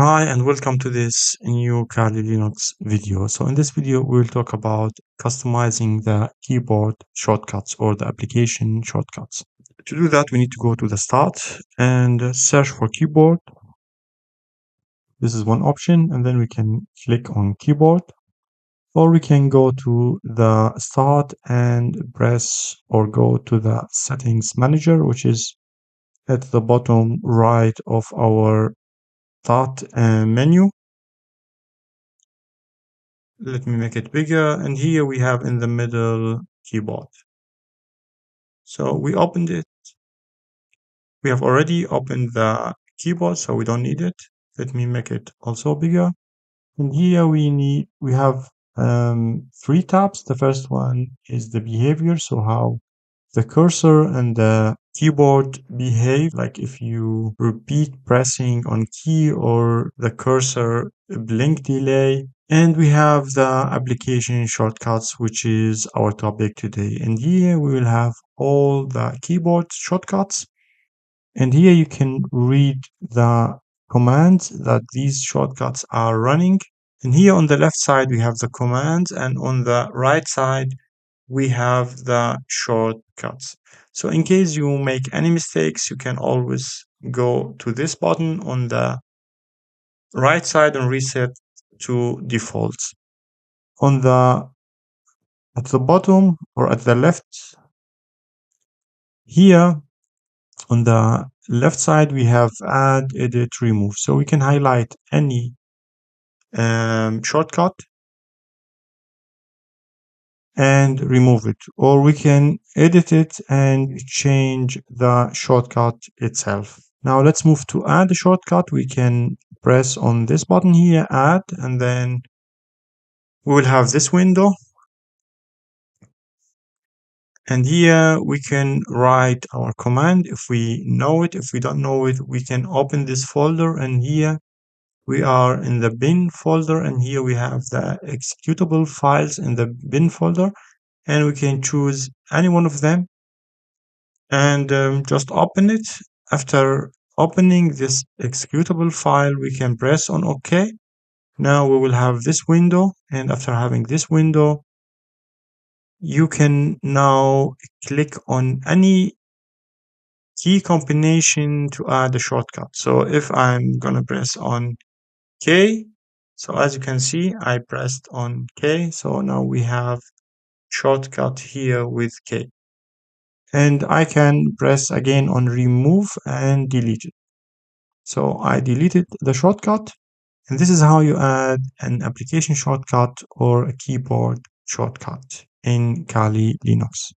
Hi and welcome to this new Kali Linux video. So in this video, we'll talk about customizing the keyboard shortcuts or the application shortcuts. To do that, we need to go to the start and search for keyboard. This is one option, and then we can click on keyboard, or we can go to the start and press or go to the settings manager, which is at the bottom right of our start menu. Let me make it bigger, and here we have in the middle keyboard. So we opened it. We have already opened the keyboard, so we don't need it. Let me make it also bigger. And here we have three tabs. The first one is the behavior, so how the cursor and the keyboard behave, like if you repeat pressing on key or the cursor blink delay. And we have the application shortcuts, which is our topic today. And here we will have all the keyboard shortcuts. And here you can read the commands that these shortcuts are running. And here on the left side, we have the commands, and on the right side, we have the shortcuts. So in case you make any mistakes, you can always go to this button on the right side and reset to defaults. At the bottom or at the left here on the left side, we have add, edit, remove. So we can highlight any shortcut and remove it, or we can edit it and change the shortcut itself. Now let's move to add a shortcut. We can press on this button here, add, and then we will have this window. And here we can write our command if we know it. If we don't know it, we can open this folder, and here we are in the bin folder, and here we have the executable files in the bin folder, and we can choose any one of them and just open it. After opening this executable file, we can press on OK. Now we will have this window, and after having this window, you can now click on any key combination to add a shortcut. So if I'm gonna press on K, so as you can see, I pressed on K. So now we have shortcut here with K. And I can press again on remove and delete it. So I deleted the shortcut, and this is how you add an application shortcut or a keyboard shortcut in Kali Linux.